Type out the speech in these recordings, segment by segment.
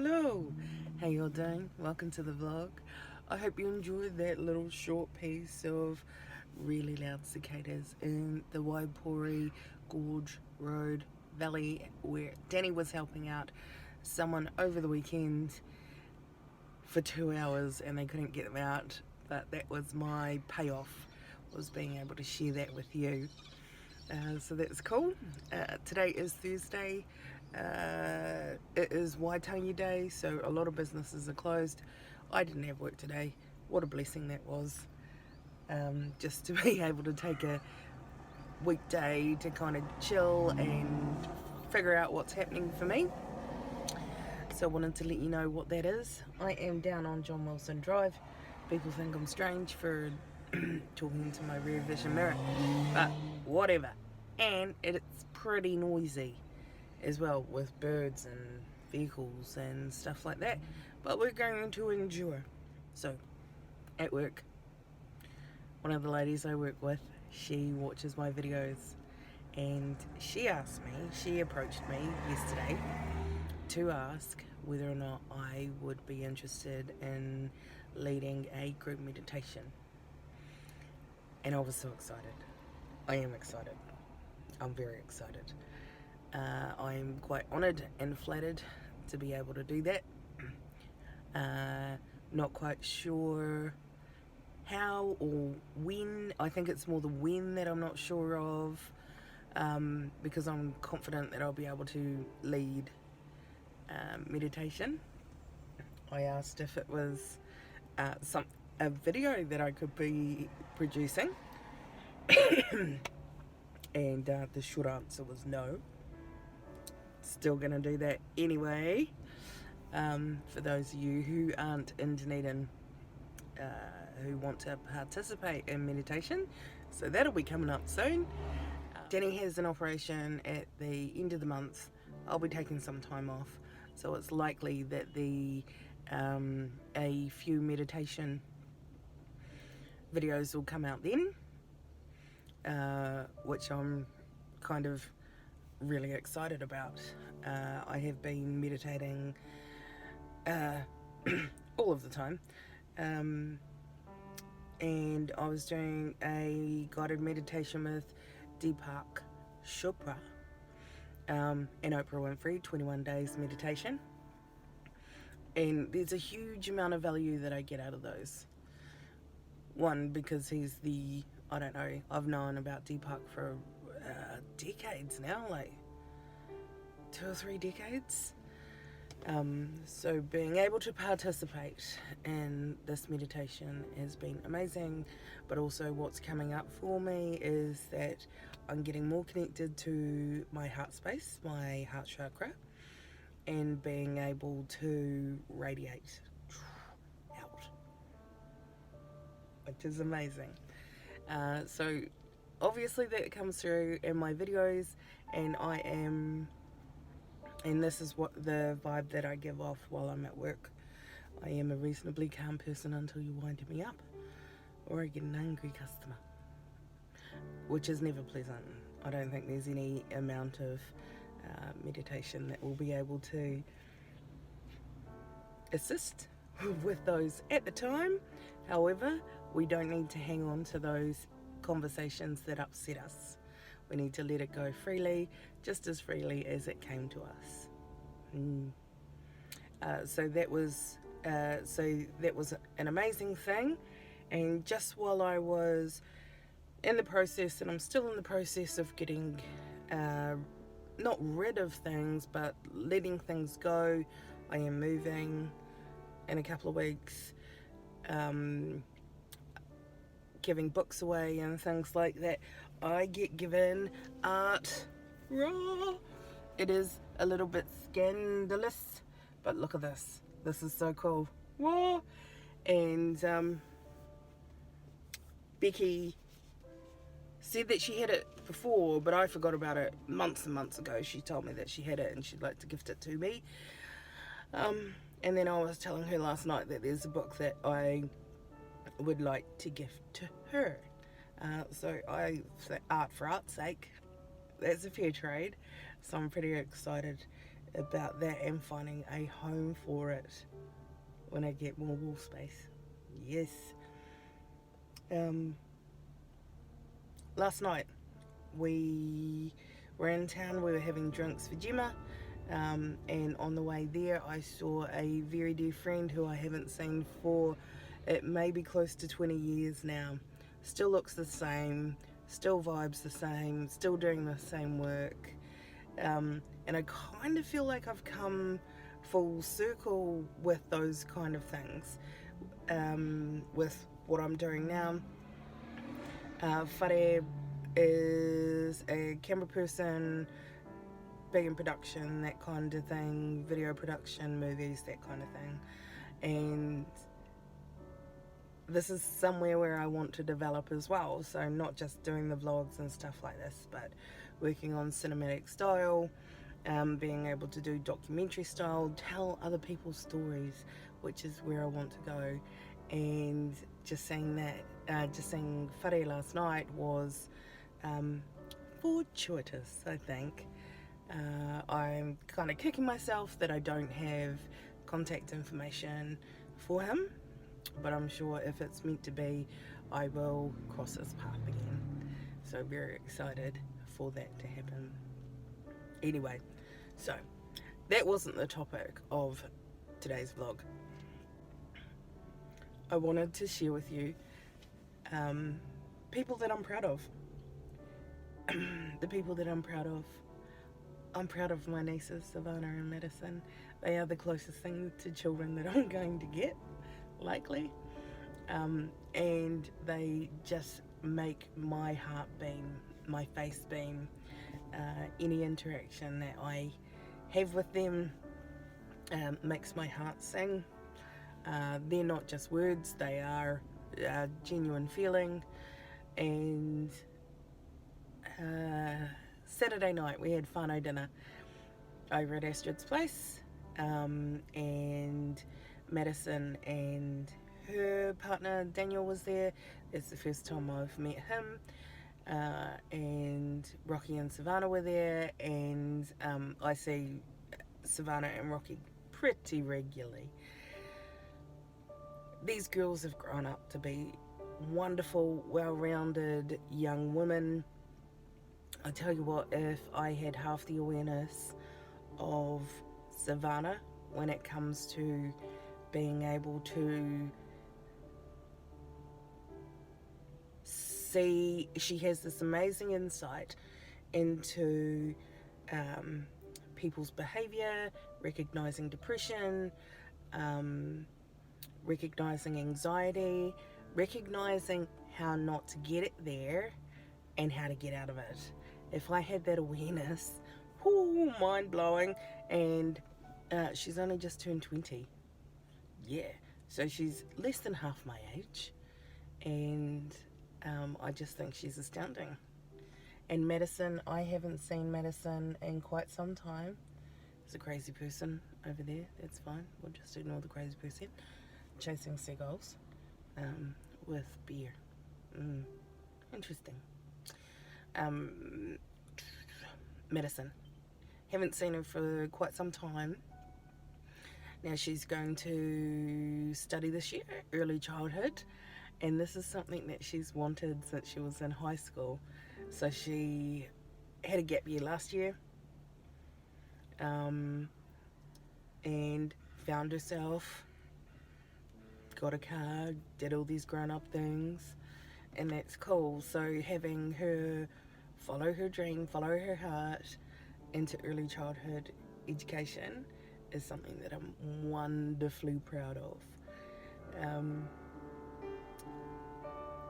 Hello, how y'all doing? Welcome to the vlog. I hope you enjoyed that little short piece of really loud cicadas in the WAIPORI Gorge Road Valley, where Danny was helping out someone over the weekend for 2 hours and they couldn't get them out, but that was my payoff, was being able to share that with you. So that's cool. Today is Thursday. It is Waitangi Day, so a lot of businesses are closed. I didn't have work today. What a blessing that was. Just to be able to take a weekday to kind of chill and figure out what's happening for me. So I wanted to let you know what that is. I am down on John Wilson Drive. People think I'm strange for talking to my rear vision mirror, but whatever. And it's pretty noisy as well, with birds and vehicles and stuff like that, but we're going to endure. So at work, one of the ladies I work with, she watches my videos, and she approached me yesterday to ask whether or not I would be interested in leading a group meditation. And I was so excited. I am excited. I'm very excited. I'm quite honoured and flattered to be able to do that. Not quite sure how or when. I think it's more the when that I'm not sure of, because I'm confident that I'll be able to lead meditation. I asked if it was a video that I could be producing, and the short answer was no. Still gonna do that anyway. For those of you who aren't in Dunedin, who want to participate in meditation, so that'll be coming up soon. Danny has an operation at the end of the month. I'll be taking some time off, so it's likely that a few meditation videos will come out then, which I'm kind of really excited about. I have been meditating all of the time, and I was doing a guided meditation with Deepak Chopra and Oprah Winfrey, 21 days meditation, and there's a huge amount of value that I get out of those. One, because he's I don't know, I've known about Deepak for decades now, like 2 or 3 decades. So being able to participate in this meditation has been amazing, but also what's coming up for me is that I'm getting more connected to my heart space, my heart chakra, and being able to radiate out, which is amazing. So obviously that comes through in my videos, and this is what the vibe that I give off while I'm at work. I am a reasonably calm person until you wind me up or I get an angry customer, which is never pleasant. I don't think there's any amount of meditation that will be able to assist with those at the time. However, we don't need to hang on to those conversations that upset us. We need to let it go freely, just as freely as it came to us. So that was an amazing thing. And just while I was in the process, and I'm still in the process of getting not rid of things, but letting things go. I am moving in a couple of weeks, giving books away and things like that. I get given art raw. It is a little bit scandalous, but look at this. This is so cool. Whoa. And Becky said that she had it before, but I forgot about it months and months ago. She told me that she had it and she'd like to gift it to me. And then I was telling her last night that there's a book that I would like to gift to her. So I say art for art's sake. That's a fair trade. So I'm pretty excited about that and finding a home for it when I get more wall space. Yes. Last night we were in town, we were having drinks for Gemma, and on the way there I saw a very dear friend who I haven't seen for, it may be close to 20 years now. Still looks the same, still vibes the same, still doing the same work, and I kind of feel like I've come full circle with those kind of things, with what I'm doing now. Whare is a camera person, big in production, that kind of thing, video production, movies, that kind of thing. And this is somewhere where I want to develop as well. So not just doing the vlogs and stuff like this, but working on cinematic style, being able to do documentary style, tell other people's stories, which is where I want to go. And just saying that, just seeing Whare last night was fortuitous, I think. I'm kind of kicking myself that I don't have contact information for him, but I'm sure if it's meant to be, I will cross his path again. So very excited for that to happen. Anyway, so that wasn't the topic of today's vlog. I wanted to share with you people that I'm proud of. The people that I'm proud of. I'm proud of my nieces, Savannah and Madison. They are the closest thing to children that I'm going to get, likely. And they just make my heart beam, my face beam. Any interaction that I have with them makes my heart sing. They're not just words, they are genuine feeling. And Saturday night we had whanau dinner over at Astrid's place, and Madison and her partner Daniel was there. It's the first time I've met him, and Rocky and Savannah were there, and I see Savannah and Rocky pretty regularly. These girls have grown up to be wonderful, well-rounded young women. I tell you what, if I had half the awareness of Savannah when it comes to being able to see, she has this amazing insight into people's behavior, recognizing depression, recognizing anxiety, recognizing how not to get it there and how to get out of it. If I had that awareness, whoo, mind blowing. And she's only just turned 20. Yeah, so she's less than half my age, and I just think she's astounding. And Madison, I haven't seen Madison in quite some time. There's a crazy person over there, that's fine, we'll just ignore the crazy person. Chasing seagulls with beer. Interesting. Madison, haven't seen her for quite some time. Now she's going to study this year, early childhood, and this is something that she's wanted since she was in high school. So she had a gap year last year, and found herself, got a car, did all these grown-up things, and that's cool. So having her follow her dream, follow her heart into early childhood education is something that I'm wonderfully proud of.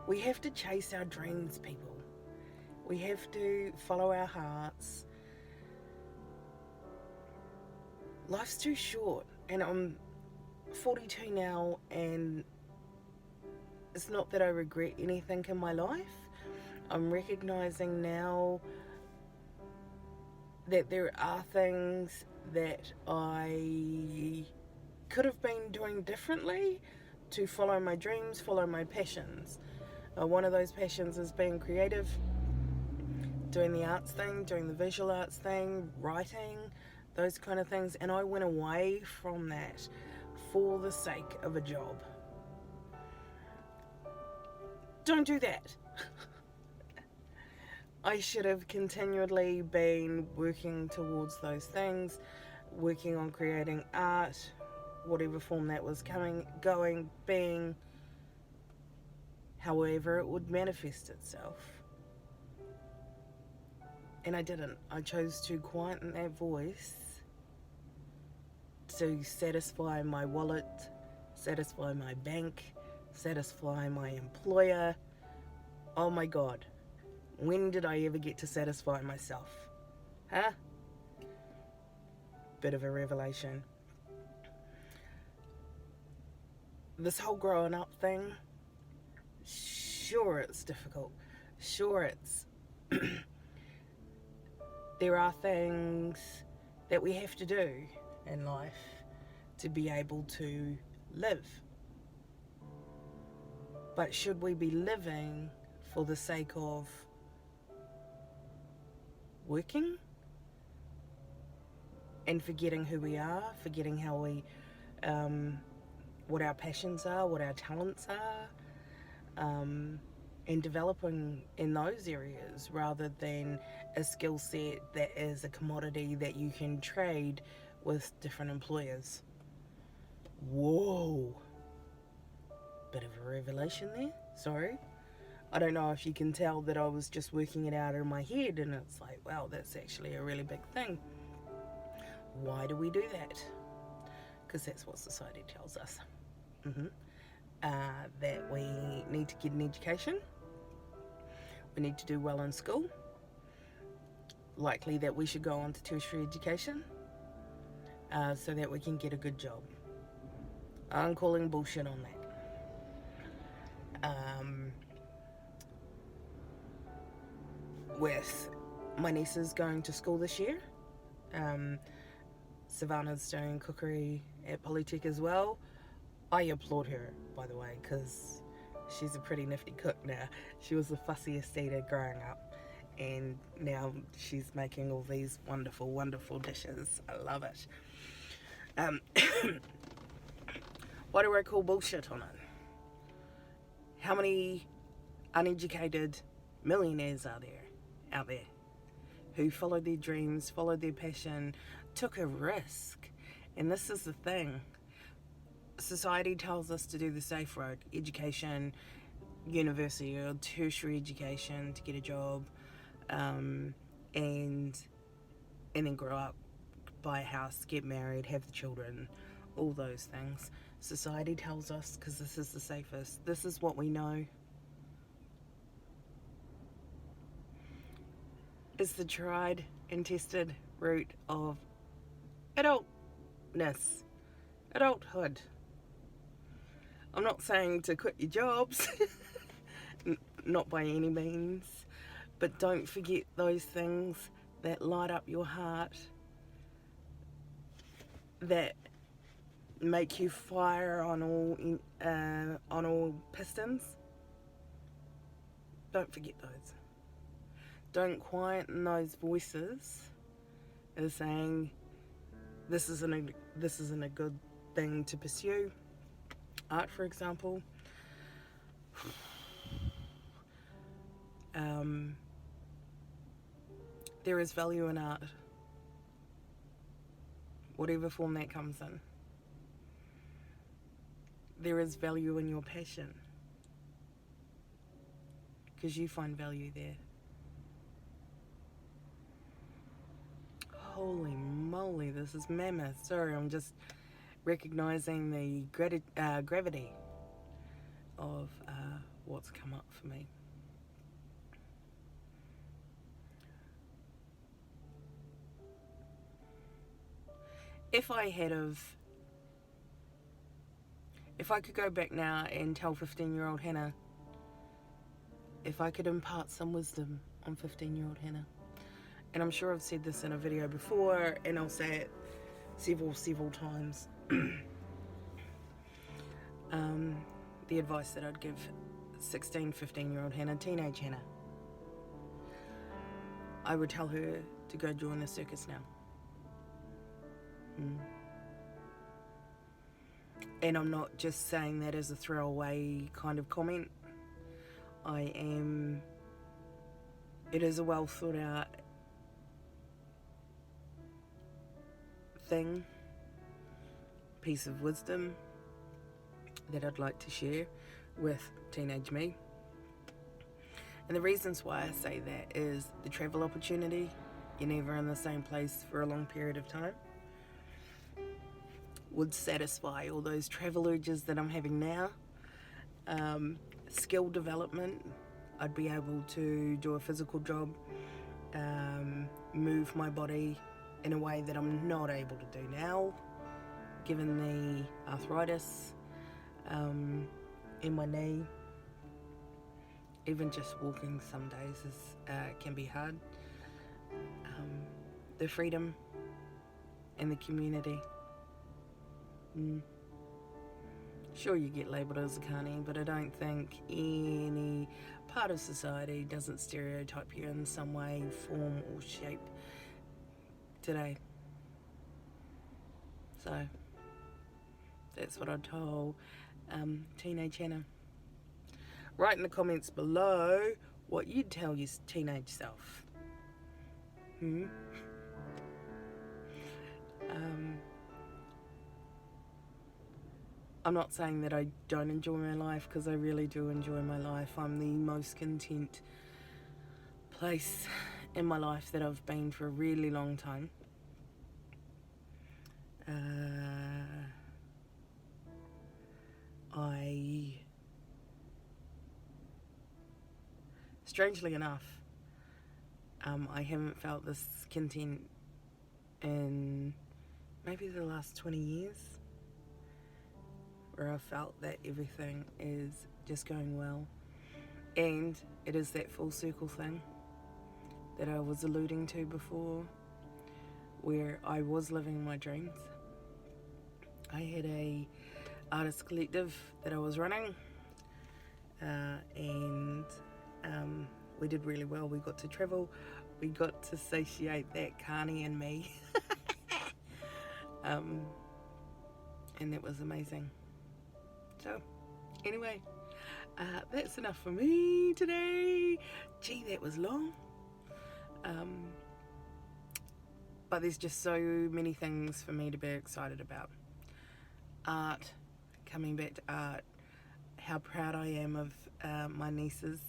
We have to chase our dreams, people. We have to follow our hearts. Life's too short, and I'm 42 now, and it's not that I regret anything in my life. I'm recognizing now that there are things that I could have been doing differently to follow my dreams, follow my passions. One of those passions is being creative, doing the arts thing, doing the visual arts thing, writing, those kind of things, and I went away from that for the sake of a job. Don't do that. I should have continually been working towards those things, working on creating art, whatever form that was being, however it would manifest itself. And I didn't. I chose to quieten that voice to satisfy my wallet, satisfy my bank, satisfy my employer. Oh my God. When did I ever get to satisfy myself? Huh? Bit of a revelation. This whole growing up thing, sure it's difficult. Sure it's... there are things that we have to do in life to be able to live. But should we be living for the sake of working and forgetting who we are, forgetting how we, what our passions are, what our talents are, and developing in those areas rather than a skill set that is a commodity that you can trade with different employers? Whoa. Bit of a revelation there, sorry. I don't know if you can tell that I was just working it out in my head, and it's like, wow, that's actually a really big thing. Why do we do that? Because that's what society tells us. That we need to get an education, we need to do well in school, likely that we should go on to tertiary education, so that we can get a good job. I'm calling bullshit on that. With my nieces going to school this year, Savannah's doing cookery at Polytech as well. I applaud her, by the way, because she's a pretty nifty cook now. She was the fussiest eater growing up, and now she's making all these wonderful, wonderful dishes. I love it. Why do I call bullshit on it? How many uneducated millionaires are there out there who followed their dreams, followed their passion, took a risk? And this is the thing. Society tells us to do the safe road, education, university or tertiary education to get a job, and then grow up, buy a house, get married, have the children, all those things. Society tells us, because this is the safest, this is what we know. It's the tried and tested route of adultness, adulthood. I'm not saying to quit your jobs, not by any means, but don't forget those things that light up your heart, that make you fire on all pistons. Don't forget those. Don't quieten those voices as saying this isn't a good thing to pursue. Art, for example. There is value in art, whatever form that comes in. There is value in your passion, because you find value there. Holy moly, this is mammoth. Sorry, I'm just recognizing the gravity of what's come up for me. If I could go back now and tell 15-year-old Hannah, if I could impart some wisdom on 15-year-old Hannah, and I'm sure I've said this in a video before, and I'll say it several times, the advice that I'd give 16, 15-year-old Hannah, teenage Hannah, I would tell her to go join the circus now. And I'm not just saying that as a throwaway kind of comment. It is a well thought out thing, piece of wisdom that I'd like to share with teenage me. And the reasons why I say that is the travel opportunity. You're never in the same place for a long period of time. Would satisfy all those travel urges that I'm having now. Skill development. I'd be able to do a physical job, move my body in a way that I'm not able to do now, given the arthritis in my knee. Even just walking some days can be hard. The freedom and the community. Sure, you get labelled as a carny, but I don't think any part of society doesn't stereotype you in some way, form or shape today. So that's what I told teenage Hannah. Write in the comments below what you'd tell your teenage self. I'm not saying that I don't enjoy my life, because I really do enjoy my life. I'm the most content place in my life that I've been for a really long time. Strangely enough, I haven't felt this content in maybe the last 20 years, where I felt that everything is just going well. And it is that full circle thing that I was alluding to before, where I was living my dreams. I had a artist collective that I was running, and we did really well. We got to travel, we got to satiate that carny in me, and that was amazing. So anyway, that's enough for me today. Gee, that was long. But there's just so many things for me to be excited about. Art, coming back to art, how proud I am of my nieces.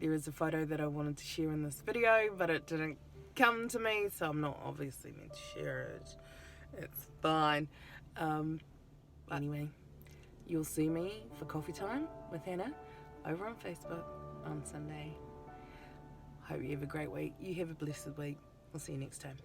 There is a photo that I wanted to share in this video, but it didn't come to me, so I'm not obviously meant to share it. It's fine. But anyway, you'll see me for coffee time with Hannah over on Facebook on Sunday. Hope you have a great week. You have a blessed week. I'll see you next time.